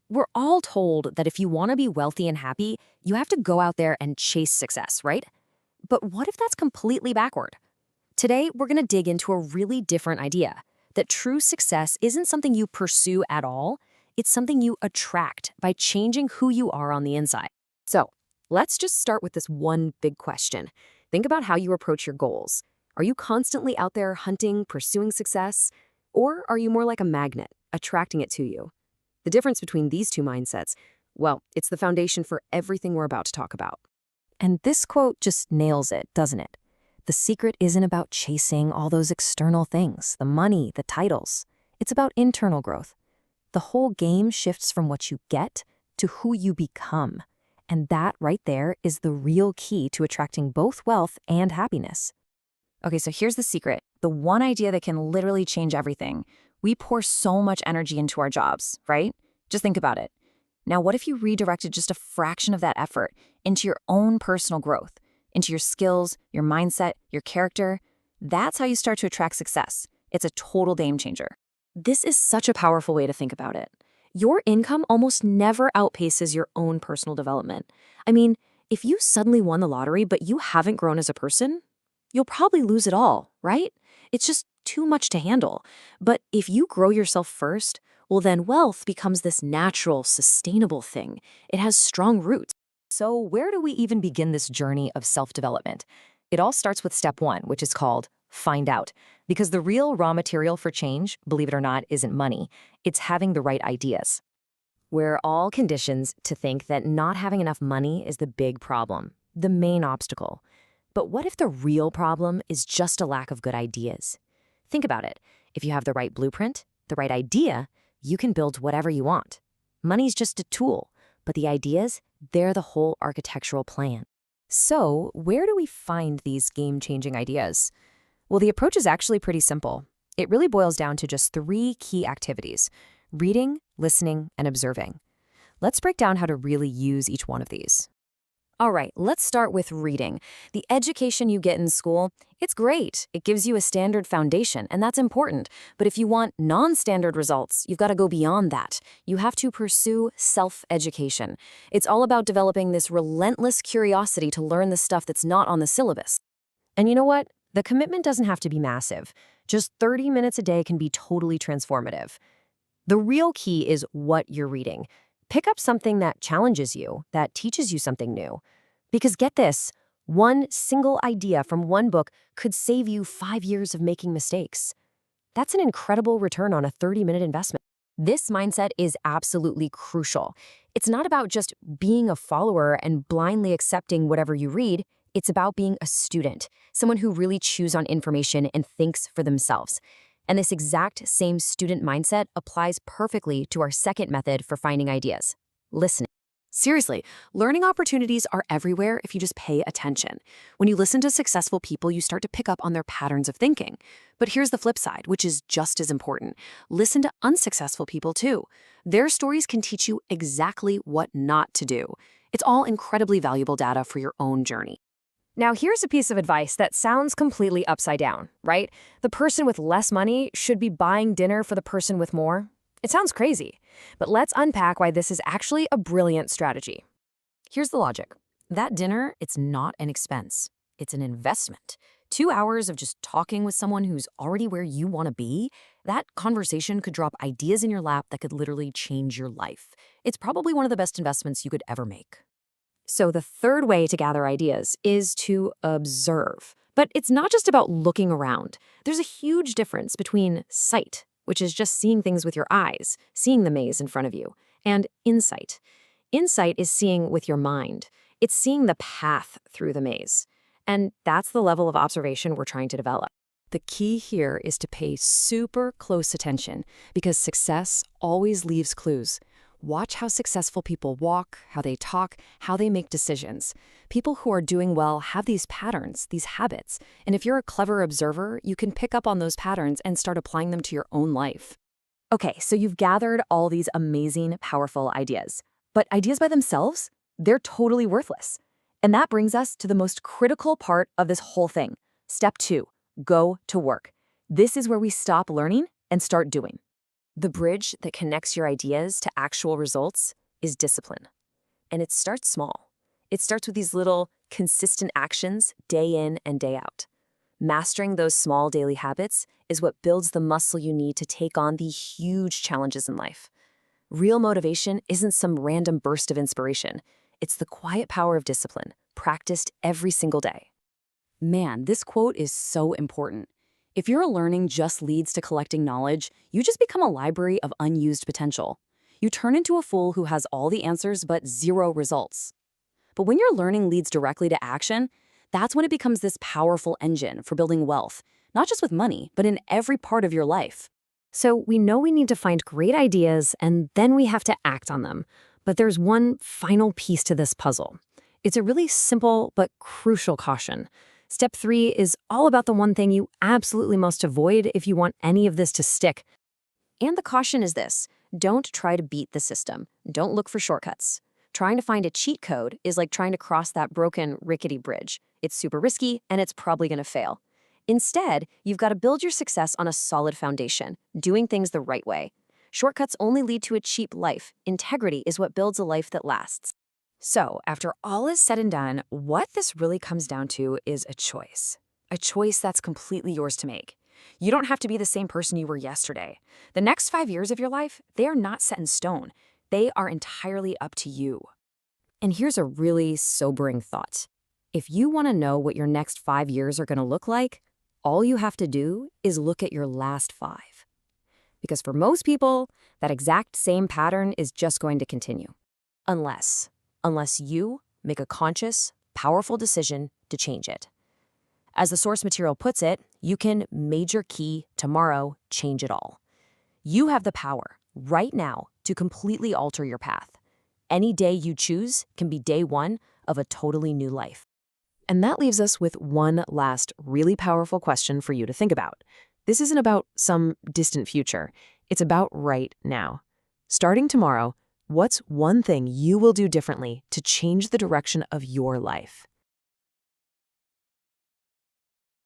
We're all told that if you want to be wealthy and happy, you have to go out there and chase success, right? But what if that's completely backward? Today, we're going to dig into a really different idea that true success isn't something you pursue at all, it's something you attract by changing who you are on the inside. So, let's just start with this one big question. Think about how you approach your goals. Are you constantly out there hunting, pursuing success? Or are you more like a magnet, attracting it to you? The difference between these two mindsets, well, it's the foundation for everything we're about to talk about. And this quote just nails it, doesn't it? The secret isn't about chasing all those external things, the money, the titles. It's about internal growth. The whole game shifts from what you get to who you become. And that right there is the real key to attracting both wealth and happiness. Okay, so here's the secret. The one idea that can literally change everything. We pour so much energy into our jobs, right? Just think about it. Now, what if you redirected just a fraction of that effort into your own personal growth, into your skills, your mindset, your character? That's how you start to attract success. It's a total game changer. This is such a powerful way to think about it. Your income almost never outpaces your own personal development. I mean, if you suddenly won the lottery but you haven't grown as a person, you'll probably lose it all, right? It's just too much to handle. But if you grow yourself first, well, then wealth becomes this natural, sustainable thing. It has strong roots. So where do we even begin this journey of self-development? It all starts with step one, which is called find out. Because the real raw material for change, believe it or not, isn't money. It's having the right ideas. We're all conditioned to think that not having enough money is the big problem, the main obstacle. But what if the real problem is just a lack of good ideas? Think about it. If you have the right blueprint, the right idea, you can build whatever you want. Money's just a tool, but the ideas, they're the whole architectural plan. So, where do we find these game-changing ideas? Well, the approach is actually pretty simple. It really boils down to just 3 key activities: reading, listening, and observing. Let's break down how to really use each one of these. All right, let's start with reading. The education you get in school, it's great. It gives you a standard foundation, and that's important. But if you want non-standard results, you've got to go beyond that. You have to pursue self-education. It's all about developing this relentless curiosity to learn the stuff that's not on the syllabus. And you know what? The commitment doesn't have to be massive. Just 30 minutes a day can be totally transformative. The real key is what you're reading. Pick up something that challenges you, that teaches you something new. Because get this, one single idea from one book could save you 5 years of making mistakes. That's an incredible return on a 30-minute investment. This mindset is absolutely crucial. It's not about just being a follower and blindly accepting whatever you read. It's about being a student, someone who really chews on information and thinks for themselves. And this exact same student mindset applies perfectly to our second method for finding ideas: listening. Seriously, learning opportunities are everywhere if you just pay attention. When you listen to successful people, you start to pick up on their patterns of thinking. But here's the flip side, which is just as important. Listen to unsuccessful people too. Their stories can teach you exactly what not to do. It's all incredibly valuable data for your own journey. Now, here's a piece of advice that sounds completely upside down, right? The person with less money should be buying dinner for the person with more. It sounds crazy, but let's unpack why this is actually a brilliant strategy. Here's the logic. That dinner, it's not an expense. It's an investment. 2 hours of just talking with someone who's already where you want to be, that conversation could drop ideas in your lap that could literally change your life. It's probably one of the best investments you could ever make. So the third way to gather ideas is to observe. But it's not just about looking around. There's a huge difference between sight, which is just seeing things with your eyes, seeing the maze in front of you, and insight. Insight is seeing with your mind. It's seeing the path through the maze. And that's the level of observation we're trying to develop. The key here is to pay super close attention, because success always leaves clues. Watch how successful people walk, how they talk, how they make decisions. People who are doing well have these patterns, these habits. And if you're a clever observer, you can pick up on those patterns and start applying them to your own life. Okay, so you've gathered all these amazing, powerful ideas. But ideas by themselves, they're totally worthless. And that brings us to the most critical part of this whole thing. Step 2, go to work. This is where we stop learning and start doing. The bridge that connects your ideas to actual results is discipline. And it starts small. It starts with these little, consistent actions day in and day out. Mastering those small daily habits is what builds the muscle you need to take on the huge challenges in life. Real motivation isn't some random burst of inspiration. It's the quiet power of discipline, practiced every single day. Man, this quote is so important. If your learning just leads to collecting knowledge, you just become a library of unused potential. You turn into a fool who has all the answers but zero results. But when your learning leads directly to action, that's when it becomes this powerful engine for building wealth, not just with money, but in every part of your life. So we know we need to find great ideas and then we have to act on them. But there's one final piece to this puzzle. It's a really simple but crucial caution. Step 3 is all about the one thing you absolutely must avoid if you want any of this to stick. And the caution is this: don't try to beat the system. Don't look for shortcuts. Trying to find a cheat code is like trying to cross that broken, rickety bridge. It's super risky and it's probably going to fail. Instead, you've got to build your success on a solid foundation, doing things the right way. Shortcuts only lead to a cheap life. Integrity is what builds a life that lasts. So, after all is said and done, what this really comes down to is a choice. A choice that's completely yours to make. You don't have to be the same person you were yesterday. The next 5 years of your life, they are not set in stone. They are entirely up to you. And here's a really sobering thought. If you want to know what your next 5 years are going to look like, all you have to do is look at your last 5. Because for most people, that exact same pattern is just going to continue. Unless you make a conscious, powerful decision to change it. As the source material puts it, you can major key tomorrow change it all. You have the power right now to completely alter your path. Any day you choose can be day one of a totally new life. And that leaves us with one last really powerful question for you to think about. This isn't about some distant future. It's about right now. Starting tomorrow, what's one thing you will do differently to change the direction of your life?